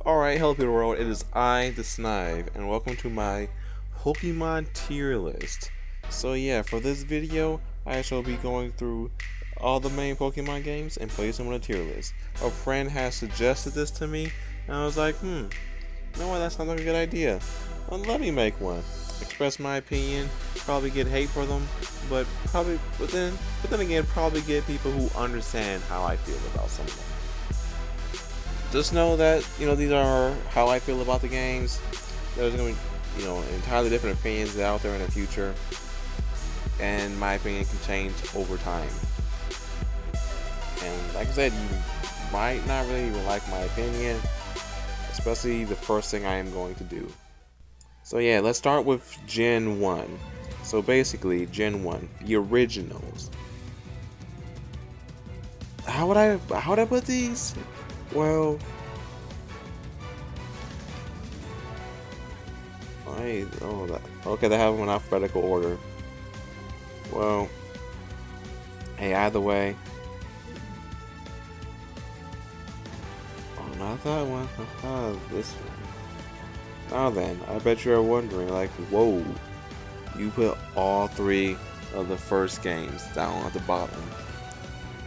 Alright, hello people world, it is I, the Snive, and welcome to my Pokemon tier list. So yeah, for this video, I shall be going through all the main Pokemon games and placing them on a tier list. A friend has suggested this to me, and I was like, you know what, that sounds like a good idea. Well, let me make one. Express my opinion, probably get hate for them, but then again, probably get people who understand how I feel about some of them. Just know that, these are how I feel about the games. There's going to be, entirely different opinions out there in the future. And my opinion can change over time. And like I said, you might not really even like my opinion. Especially the first thing I am going to do. So yeah, let's start with Gen 1. So basically, Gen 1, the originals. How would I put these? Well, okay, they have them in alphabetical order. Well, hey, either way. Oh, not that one. This one. Now then, I bet you're wondering, like, whoa, you put all three of the first games down at the bottom.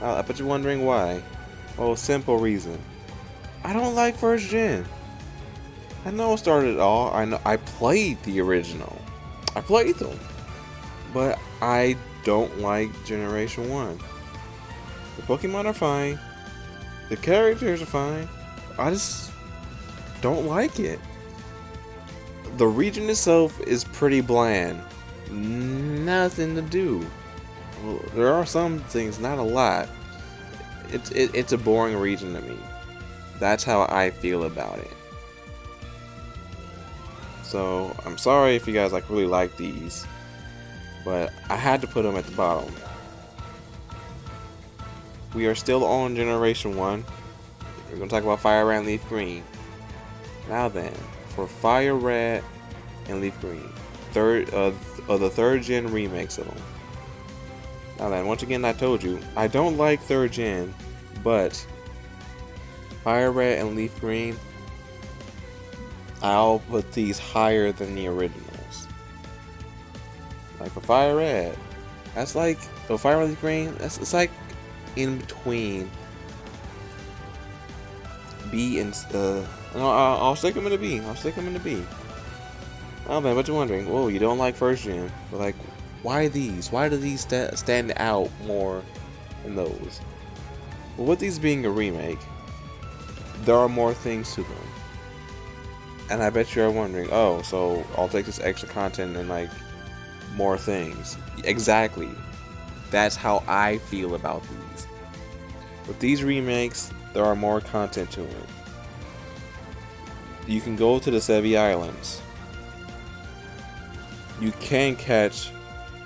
I bet you're wondering why. Well, simple reason. I don't like first gen. I know it started it all. I know I played the original. I played them. But I don't like Generation 1. The Pokemon are fine. The characters are fine. I just don't like it. The region itself is pretty bland. Nothing to do. Well, there are some things, not a lot. It's a boring region to me. That's how I feel about it. So I'm sorry if you guys really like these, but I had to put them at the bottom. We are still on Generation 1. We're gonna talk about Fire Red and Leaf Green. Now then, for Fire Red and Leaf Green, the third gen remakes of them. Now then, once again, I told you I don't like third gen, but Fire Red and Leaf Green, I'll put these higher than the originals. Like for Fire Red, that's like Fire Red and Leaf Green. It's like in between B and I'll stick them in the B. Oh man, but you're wondering, whoa, you don't like first gen, but like, why these? Why do these stand out more than those? Well, with these being a remake, there are more things to them. And I bet you're wondering, oh, so I'll take this extra content and like more things. Exactly. That's how I feel about these. With these remakes, there are more content to it. You can go to the Sevi Islands. You can catch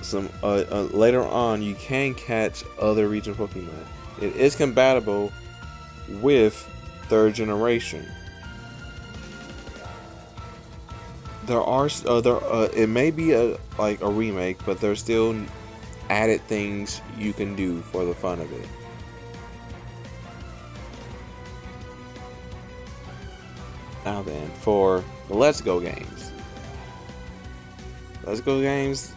some later on. You can catch other regional Pokemon. It is compatible with third generation. There are it may be a remake, but there's still added things you can do for the fun of it. Now then, for the Let's Go games. Let's Go games,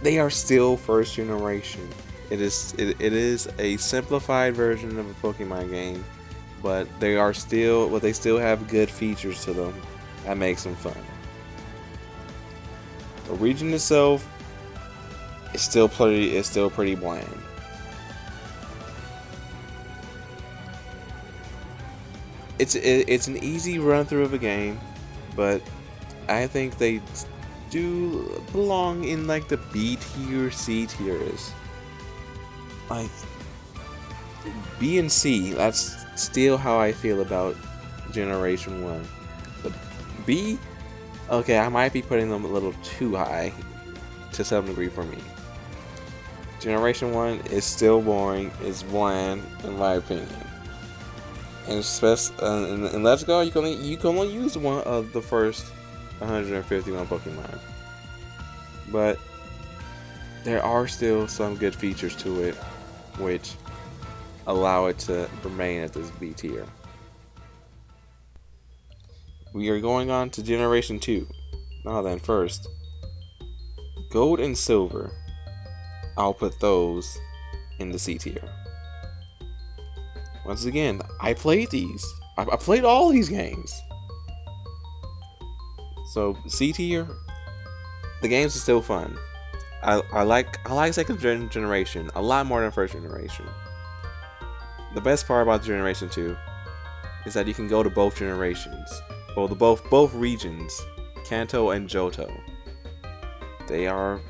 they are still first generation. It is a simplified version of a Pokemon game, but they still have good features to them that makes them fun. The region itself is still pretty bland. It's an easy run through of a game, but I think they do belong in like the B tier, C tiers. Like B and C, that's still how I feel about Generation 1. The B, okay, I might be putting them a little too high to some degree for me. Generation 1 is still boring, it's bland in my opinion. And in Let's Go, you can only use one of the first 151 Pokemon. But there are still some good features to it, which allow it to remain at this B tier. we are going on to Generation 2. Now then, first, Gold and Silver. I'll put those in the C tier. Once again, I played these. I played all these games. So C tier, the games are still fun. I like second generation a lot more than first generation. The best part about Generation 2 is that you can go to both generations. Well, both regions, Kanto and Johto. They are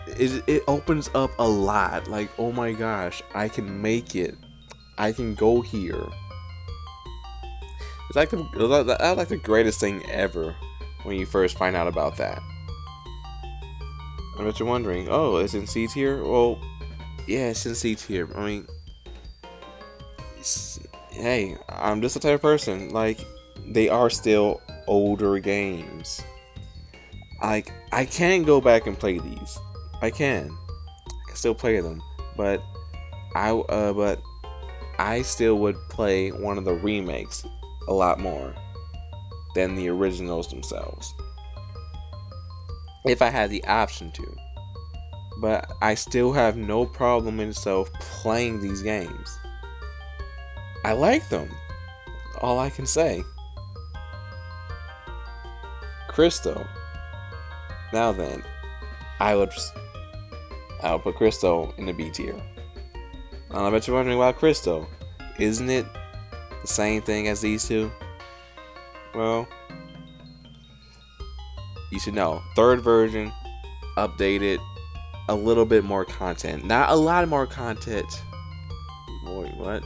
it opens up a lot. Like, oh my gosh, I can make it. I can go here. It's like the greatest thing ever when you first find out about that. I bet you're wondering, oh, it's in C tier? Well, yeah, it's in C tier. I mean, hey, I'm just the type of person, like, they are still older games. Like, I can go back and play these. I can still play them, but I still would play one of the remakes a lot more than the originals themselves, if I had the option to. But I still have no problem in itself playing these games. I like them. All I can say. Crystal. Now then, I would put Crystal in the B tier. I bet you're wondering why Crystal. Isn't it the same thing as these two? Well, you should know. Third version, updated, a little bit more content. Not a lot more content. Boy, what?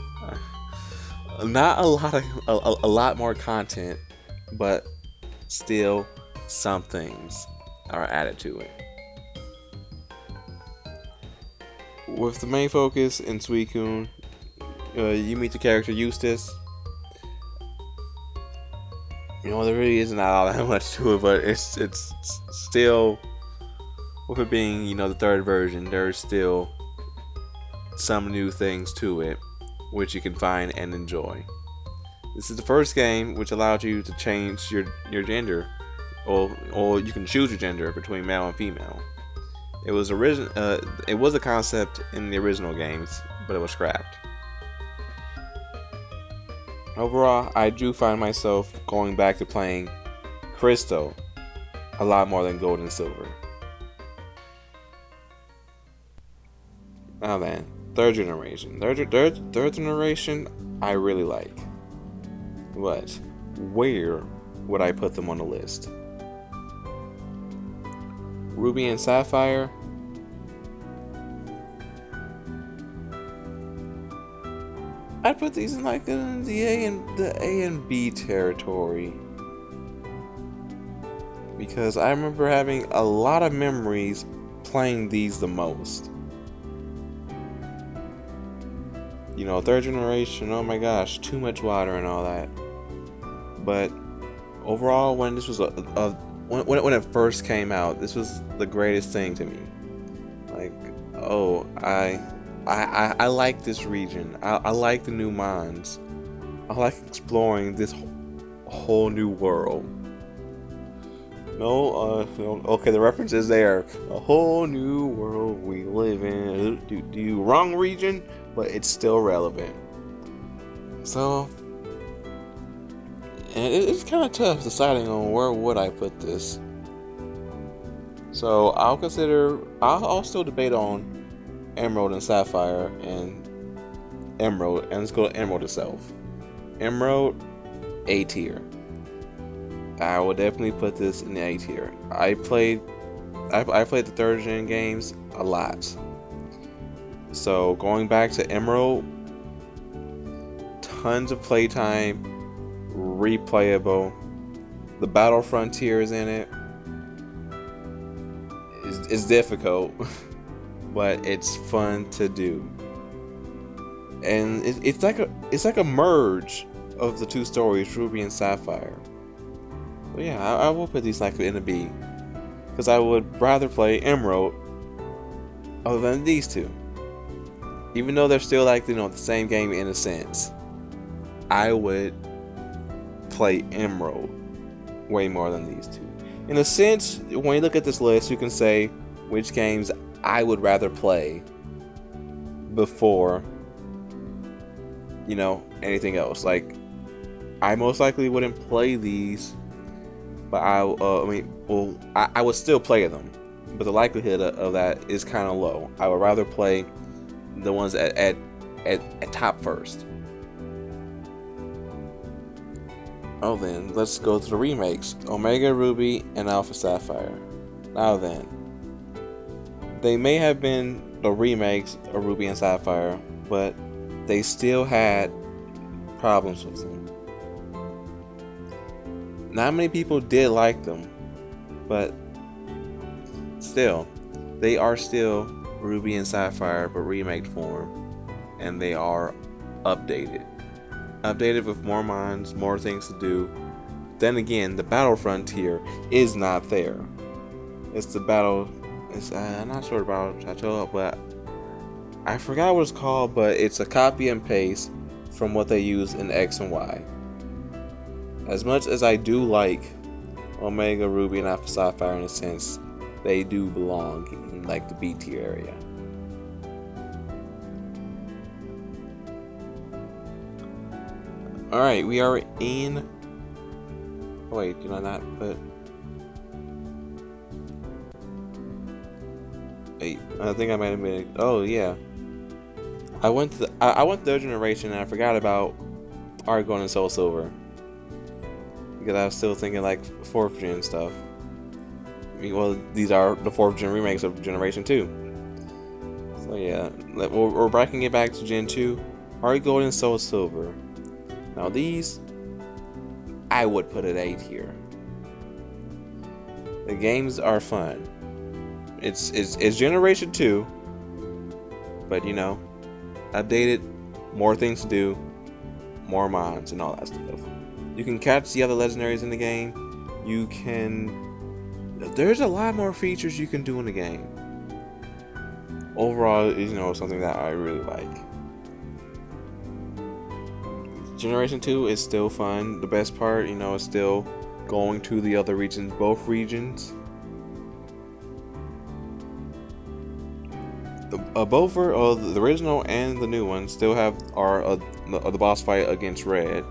Not a lot more content, but still some things are added to it. With the main focus in Suicune, you meet the character Eustace. You know, there really isn't all that much to it, but it's still, with it being, you know, the third version, there's still some new things to it, which you can find and enjoy. This is the first game which allowed you to change your gender, or you can choose your gender between male and female. It was a concept in the original games, but it was scrapped. Overall, I do find myself going back to playing Crystal a lot more than Gold and Silver. Now then, third generation. Third generation, I really like. But where would I put them on the list? Ruby and Sapphire. I'd put these in like the A and B territory, because I remember having a lot of memories playing these the most. You know, third generation, oh my gosh, too much water and all that. But overall, when this was when it first came out, this was the greatest thing to me. Like, oh, I like this region. I like the new mines. I like exploring this whole new world. Okay, the reference is there. A whole new world we live in. Wrong region, but it's still relevant. So, and it's kind of tough deciding on where would I put this. So I'll still debate on Emerald and Sapphire and Emerald, and let's go to Emerald itself. Emerald, A tier. I will definitely put this in the A tier. I played the third gen games a lot. So going back to Emerald, tons of playtime, replayable. The battle frontiers in it is difficult, but it's fun to do. And it's like a merge of the two stories, Ruby and Sapphire. But yeah, I will put these like in a B, because I would rather play Emerald other than these two. Even though they're still like, you know, the same game in a sense, I would play Emerald way more than these two. In a sense, when you look at this list, you can say which games I would rather play before, you know, anything else. Like, I most likely wouldn't play these, but I would still play them, but the likelihood of that is kind of low. I would rather play the ones at top first. Oh, then let's go to the remakes: Omega Ruby and Alpha Sapphire. Now then, they may have been the remakes of Ruby and Sapphire, but they still had problems with them. Not many people did like them, but still, they are still Ruby and Sapphire, but remake form, and they are updated. Updated with more mines, more things to do. Then again, the battle frontier is not there. It's the battle. I'm not sure about Chateau, but I forgot what it's called. But it's a copy and paste from what they use in X and Y. As much as I do like Omega Ruby and Alpha Sapphire in a sense, they do belong in like the B tier area. Alright, we are in... Wait, did I not put... Wait, I think I might have been... Oh, yeah. I went to the third generation and I forgot about Argon and Soul Silver. Because I was still thinking like 4th gen stuff. I mean, well, these are the 4th gen remakes of Generation 2. So yeah, we're breaking it back to Gen 2. Argon and Soul Silver. Now these, I would put at A tier. The games are fun. It's Generation 2, but you know, updated, more things to do, more mods and all that stuff. You can catch the other legendaries in the game. There's a lot more features you can do in the game. Overall, you know, something that I really like. Generation 2 is still fun. The best part, you know, is still going to the other regions, both regions. Both are the original and the new one still have the boss fight against Red,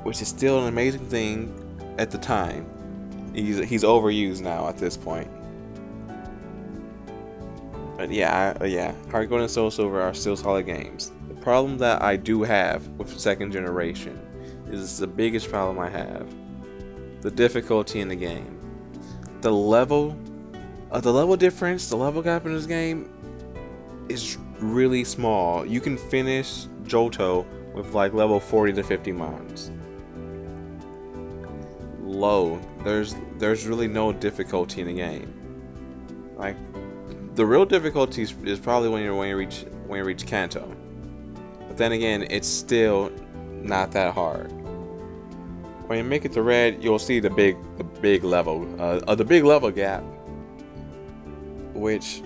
which is still an amazing thing at the time. He's overused now at this point. But yeah, Heartgold and Soul Silver are still solid games. The problem that I do have with second generation is the biggest problem I have: the difficulty in the game. The level difference, the level gap in this game is really small. You can finish Johto with like level 40 to 50 mons. Low. There's really no difficulty in the game. Like, the real difficulty is probably when you reach Kanto. But then again, it's still not that hard. When you make it to Red, you'll see the big level gap, which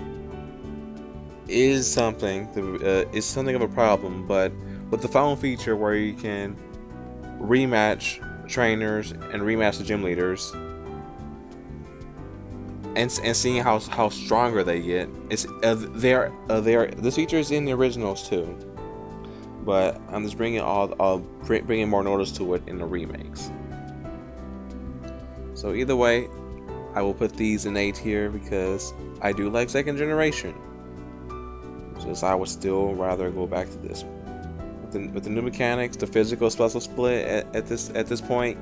is something of a problem. But with the final feature where you can rematch trainers and rematch the gym leaders, and seeing how stronger they get, this feature is in the originals too, but I'm just bringing more notice to it in the remakes. So either way, I will put these in A tier because I do like second generation. Just I would still rather go back to this one. With the new mechanics, the physical special split at this point,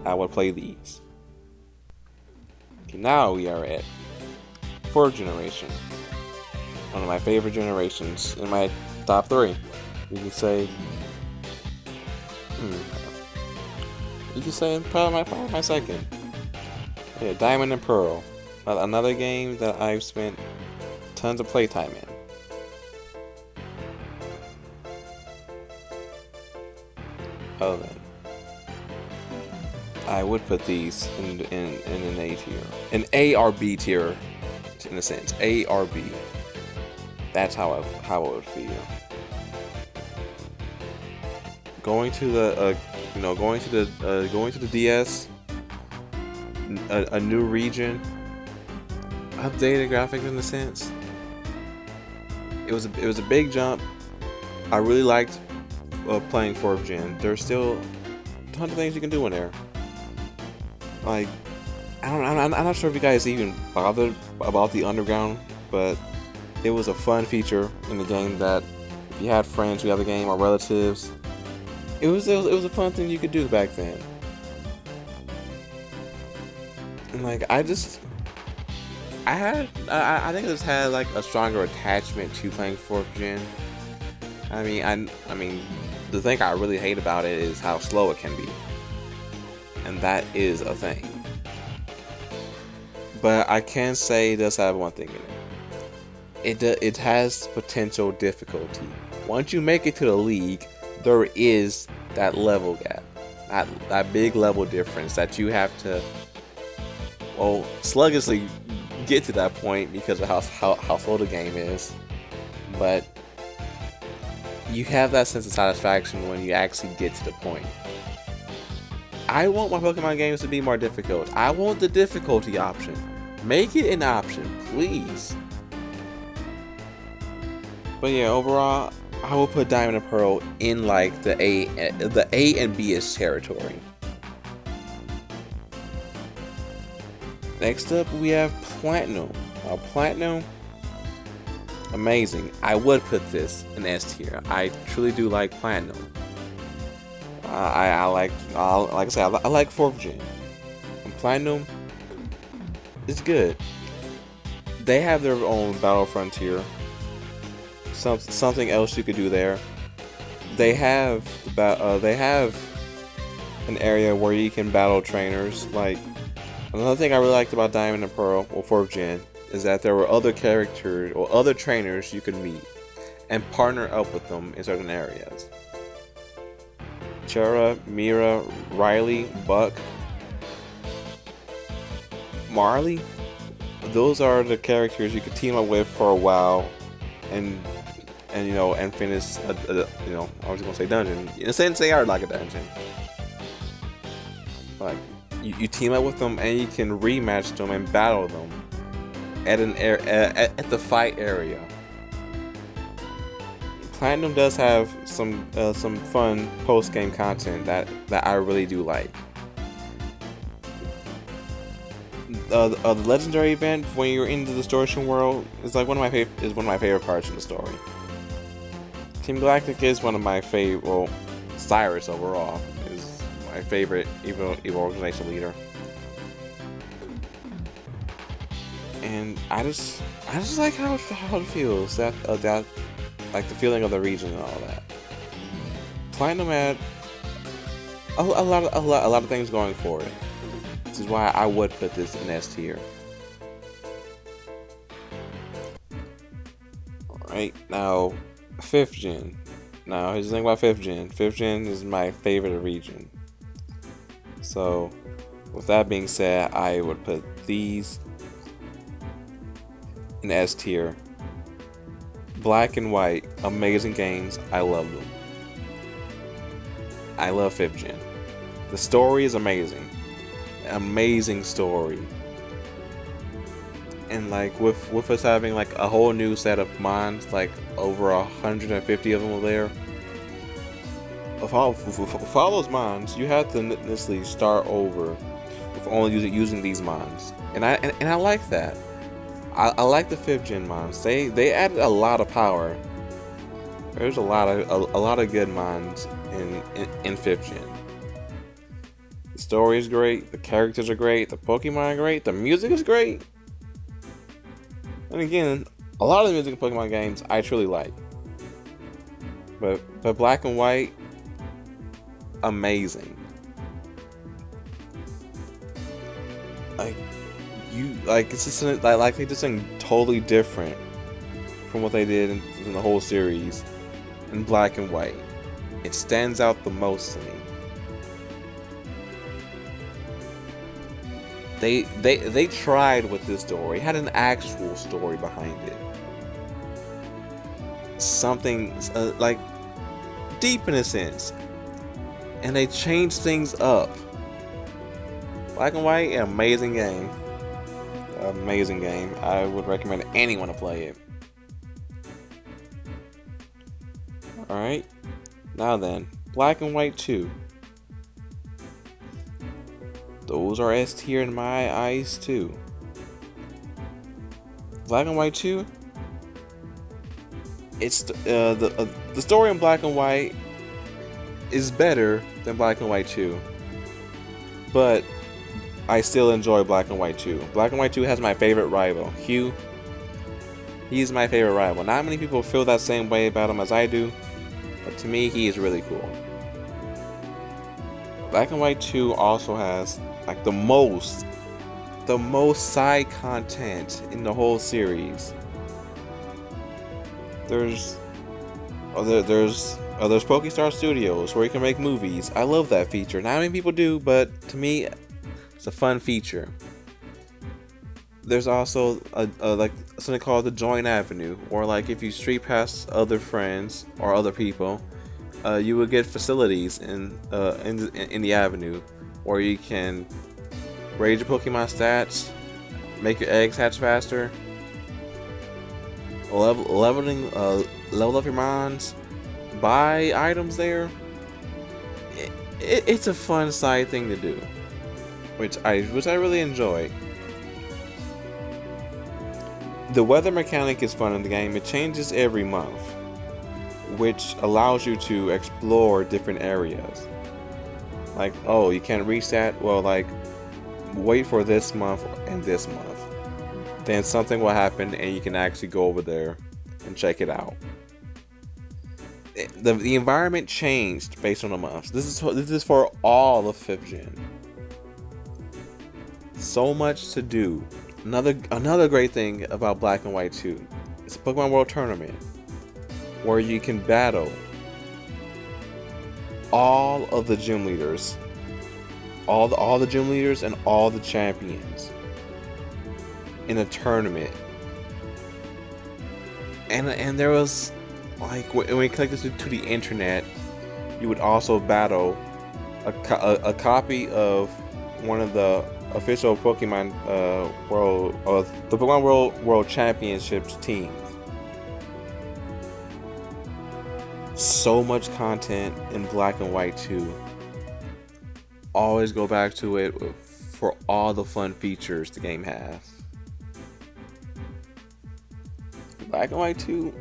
I would play these. Okay, now we are at 4th generation. One of my favorite generations in my top 3. You could say, probably my second. Yeah, Diamond and Pearl. Another game that I've spent tons of playtime in. Oh, then I would put these in an A tier, an A or B tier, in a sense. A or B. That's how I would feel. going to the going to the DS, a new region, updated graphics in a sense. It was a big jump. I really liked playing 4th gen. There's still a ton of things you can do in there. Like, I'm not sure if you guys even bothered about the underground, but it was a fun feature in the game that if you had friends who had the game or relatives, it was a fun thing you could do back then. And like I think I just had like a stronger attachment to playing 4th gen. I mean, the thing I really hate about it is how slow it can be, and that is a thing. But I can say it does have one thing in it. It has potential difficulty. Once you make it to the league, there is that level gap, that big level difference that you have to, well, sluggishly get to that point because of how slow the game is. But you have that sense of satisfaction when you actually get to the point. I want my Pokemon games to be more difficult. I want the difficulty option. Make it an option, please. But yeah, overall, I will put Diamond and Pearl in like the A and B-ish territory. Next up, we have Platinum. Now, Platinum, amazing. I would put this in S tier. I truly do like Platinum. I like I said, I like 4th gen. And Platinum, it's good. They have their own battle frontier. Something else you could do there. They have an area where you can battle trainers. Like, another thing I really liked about Diamond and Pearl, or 4th gen, is that there were other characters or other trainers you could meet and partner up with them in certain areas. Chara, Mira, Riley, Buck, Marley, those are the characters you could team up with for a while and finish I was gonna say dungeon. In a sense, they are like a dungeon. Like, you team up with them and you can rematch them and battle them at the fight area. Platinum does have some fun post game content that I really do like. The legendary event when you're in the distortion world is like one of my favorite parts of the story. Team Galactic is one of my favorite. Well, Cyrus overall is my favorite evil organization leader, and I just like how it feels, that like the feeling of the region and all that. Platinum had a lot of things going for it. This is why I would put this in S tier. Alright, now 5th gen. Now here's the thing about 5th gen. 5th gen is my favorite region. So with that being said, I would put these in S tier. Black and White, amazing games. I love them. I love 5th gen. The story is amazing. Amazing story. And like with us having like a whole new set of mons, like over 150 of them were there. With all those mons, you have to necessarily start over with only using these mons. And I like that. I like the 5th gen mons. They added a lot of power. There's a lot of good mons in 5th gen. The story is great, the characters are great, the Pokemon are great, the music is great. And again, a lot of the music in Pokemon games I truly like. But Black and White, amazing. It's just like they did something totally different from what they did in the whole series in Black and White. It stands out the most to me. They tried with this story. It had an actual story behind it. Something like deep in a sense. and they changed things up. Black and White, amazing game. Amazing game. I would recommend anyone to play it. Alright, now then, Black and White 2. Those are S tier in my eyes too. Black and White 2. It's the story in Black and White is better than Black and White 2, but I still enjoy Black and White 2. Black and White 2 has my favorite rival, Hugh. He's my favorite rival. Not many people feel that same way about him as I do, but to me, he is really cool. Black and White 2 also has like the most side content in the whole series. There's Pokestar Studios where you can make movies. I love that feature. Not many people do, but to me, it's a fun feature. There's also like something called the Join Avenue, or like if you street pass other friends or other people, you will get facilities in the avenue, where you can raise your Pokemon stats, make your eggs hatch faster, level up your mons, buy items there. It's a fun side thing to do, which I really enjoy. The weather mechanic is fun in the game. It changes every month, which allows you to explore different areas. Like, oh, you can't reach that? Well, like, wait for this month and this month. Then something will happen and you can actually go over there and check it out. The environment changed based on the months. This is for all of 5th gen. So much to do. Another great thing about Black and White 2 is a Pokemon World Tournament where you can battle all of the gym leaders, all the gym leaders and all the champions in a tournament. And there was like when we connected to the internet, you would also battle a copy of one of the official Pokemon the Pokemon World Championships team. So much content in Black and White 2. Always go back to it for all the fun features the game has. Black and White 2,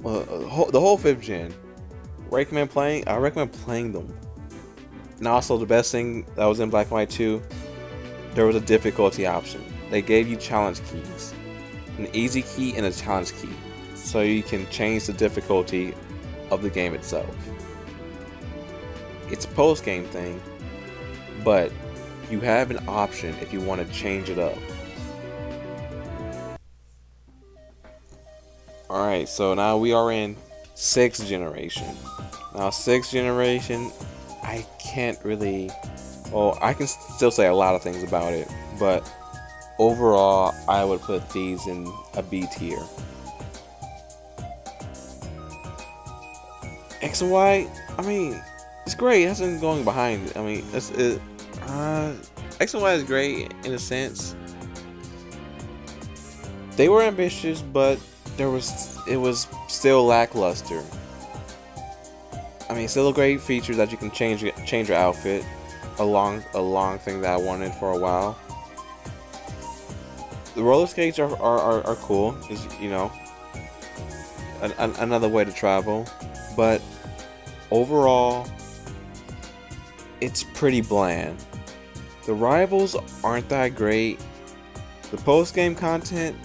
the whole 5th gen. I recommend playing them. And also the best thing that was in Black and White 2, there was a difficulty option. They gave you challenge keys, an easy key and a challenge key, so you can change the difficulty of the game itself. It's a post-game thing, but you have an option if you want to change it up. Alright, so now we are in 6th generation. Now 6th generation, I can't really... Well, I can still say a lot of things about it, but overall, I would put these in a B tier. X and Y, I mean, it's great. It hasn't going behind it. I mean, X and Y is great in a sense. They were ambitious, but it was still lackluster. I mean, still a great feature that you can change your outfit. A long thing that I wanted for a while. The roller skates are cool. Is, you know, another way to travel, but overall, it's pretty bland. The rivals aren't that great. The post-game content,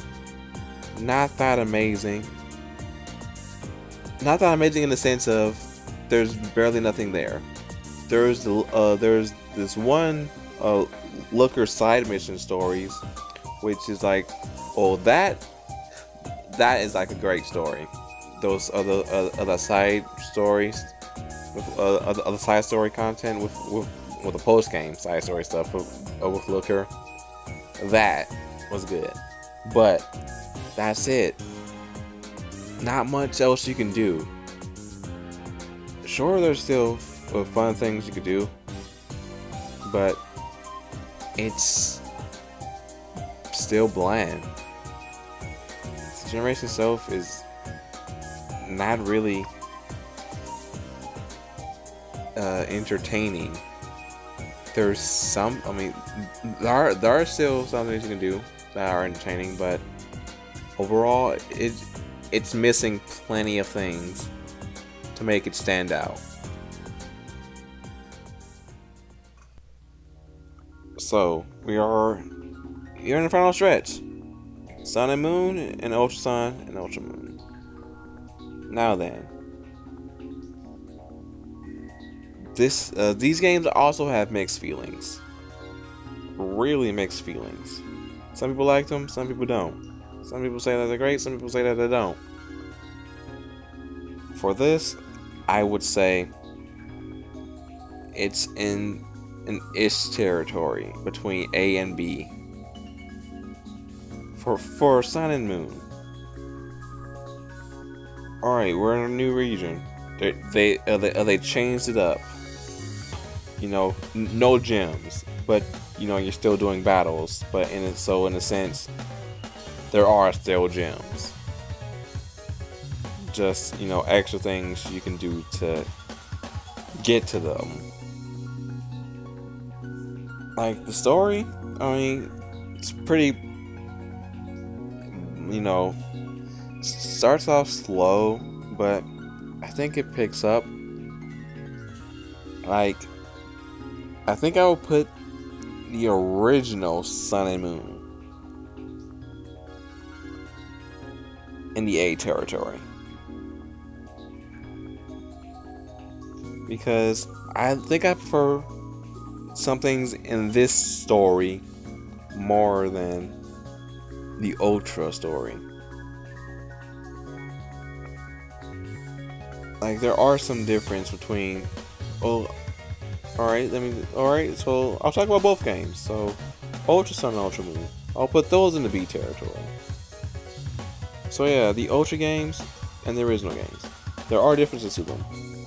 not that amazing. Not that amazing in the sense of there's barely nothing there. There's this one looker side mission stories, which is like, oh, that is like a great story. Those other side stories, with other side story content with the post game side story stuff with looker, that was good. But that's it. Not much else you can do. Sure, there's still with fun things you could do, but it's still bland. The generation itself is not really entertaining. There's some, I mean, there are still some things you can do that are entertaining, but overall, it's missing plenty of things to make it stand out. So we're in the final stretch. Sun and Moon and Ultra Sun and Ultra Moon. Now then, these games also have mixed feelings. Really mixed feelings. Some people like them, some people don't. Some people say that they're great, some people say that they don't. For this, I would say it's in an ish territory between A and B. For Sun and Moon. Alright, we're in a new region. They changed it up. You know, no gems, but you know you're still doing battles. But in a sense, there are still gems. Just, you know, extra things you can do to get to them. Like the story, I mean, it's pretty. You know, starts off slow, but I think it picks up. Like, I think I would put the original Sun and Moon in the A territory. Because I think I prefer some things in this story more than the Ultra story. Like, there are some difference between, well, alright, so I'll talk about both games. So, Ultra Sun and Ultra Moon, I'll put those in the B territory. So yeah, the Ultra games and the original games, there are differences to them.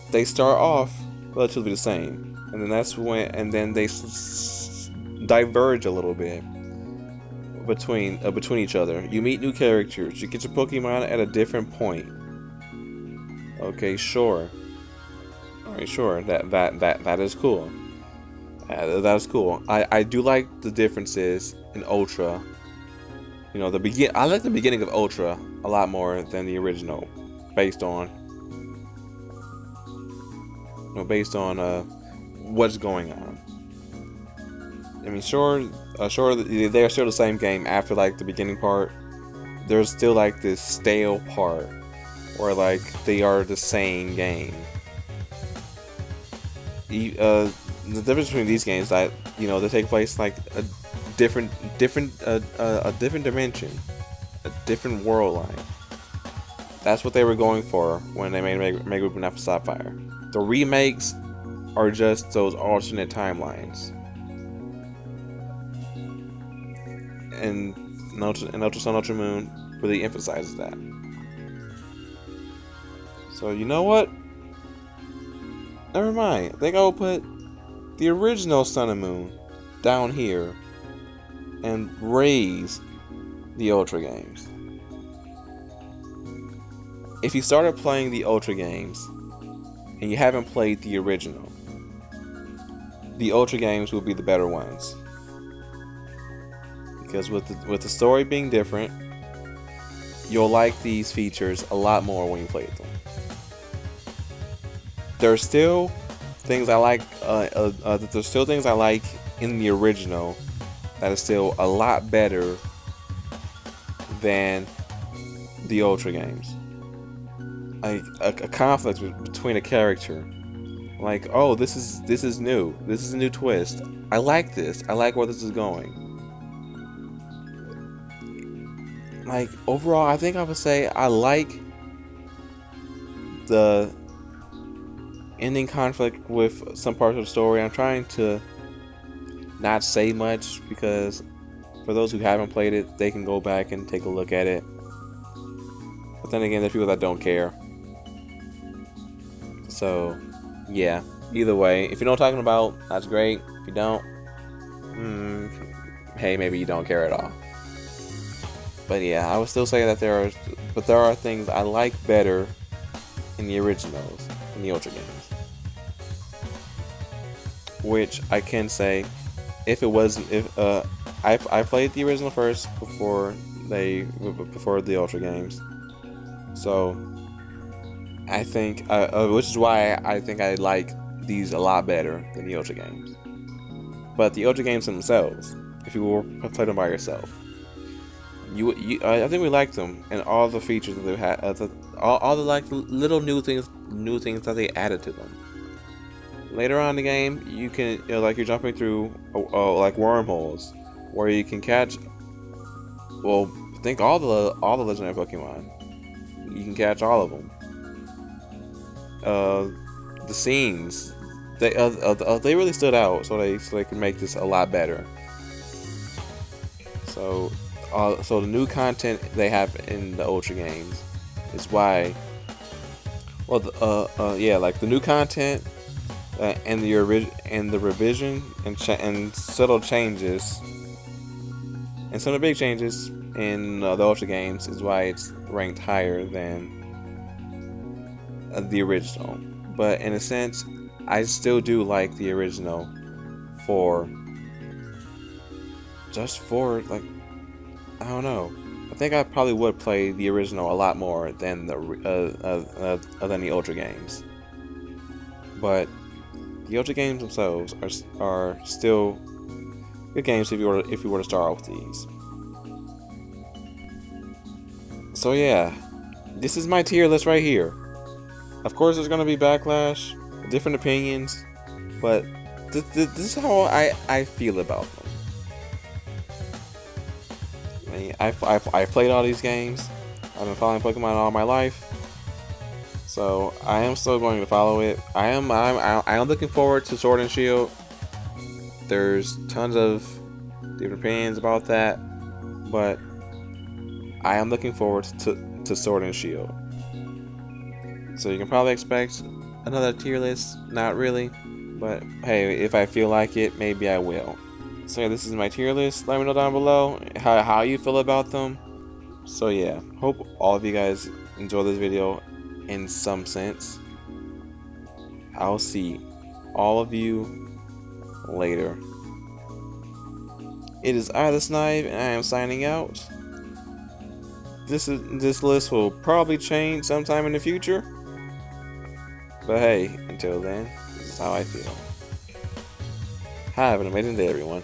They start off relatively the same, and then they diverge a little bit between each other. You meet new characters. You get your Pokemon at a different point. Okay, sure. Alright, sure. That is cool. That is cool. I do like the differences in Ultra. You know, I like the beginning of Ultra a lot more than the original, based on what's going on. I mean, sure, they're still the same game after like the beginning part. There's still like this stale part where like they are the same game. The difference between these games, that you know, they take place like a different dimension, a different world line. That's what they were going for when they made Mega Ruby and Alpha Sapphire. The remakes are just those alternate timelines. And Ultra Sun, Ultra Moon really emphasizes that. So you know what? Never mind. I think I will put the original Sun and Moon down here and raise the Ultra games. If you started playing the Ultra games and you haven't played the original, the Ultra games will be the better ones. Because with the story being different, you'll like these features a lot more when you play them. There's still things I like. There's still things I like in the original that is still a lot better than the Ultra games. Like a conflict between a character. Like, oh, this is new. This is a new twist. I like this. I like where this is going. Like, overall, I think I would say I like the ending conflict with some parts of the story. I'm trying to not say much because for those who haven't played it, they can go back and take a look at it. But then again, there's people that don't care. So, yeah. Either way, if you know what I'm talking about, that's great. If you don't, hey, maybe you don't care at all. But yeah, I would still say that there are things I like better in the originals, in the Ultra games. Which I can say, if I played the original first before the Ultra games, so I think which is why I think I like these a lot better than the Ultra games. But the Ultra games themselves, if you were play them by yourself, I think we liked them and all the features that they had, all the like little new things that they added to them. Later on in the game, you can like you're jumping through like wormholes where you can catch. Well, think all the legendary Pokemon. You can catch all of them. The scenes they really stood out, so they can make this a lot better. So the new content they have in the Ultra games is why. Well, yeah, like the new content and the revision and subtle changes and some of the big changes in the Ultra games is why it's ranked higher than the original. But in a sense, I still do like the original for like, I don't know. I think I probably would play the original a lot more than the Ultra games. But the Ultra games themselves are still good games if you were to start off with these. So yeah, this is my tier list right here. Of course, there's gonna be backlash, different opinions, but this is how I feel about them. I mean, I've played all these games. I've been following Pokemon all my life, so I am still going to follow it. I am looking forward to Sword and Shield. There's tons of different opinions about that, but I am looking forward to Sword and Shield. So you can probably expect another tier list. Not really, but hey, if I feel like it, maybe I will. So yeah, this is my tier list. Let me know down below how you feel about them. So yeah, hope all of you guys enjoy this video in some sense. I'll see all of you later. It is I, the Snive, and I am signing out. This list will probably change sometime in the future. But hey, until then, this is how I feel. Have an amazing day, everyone.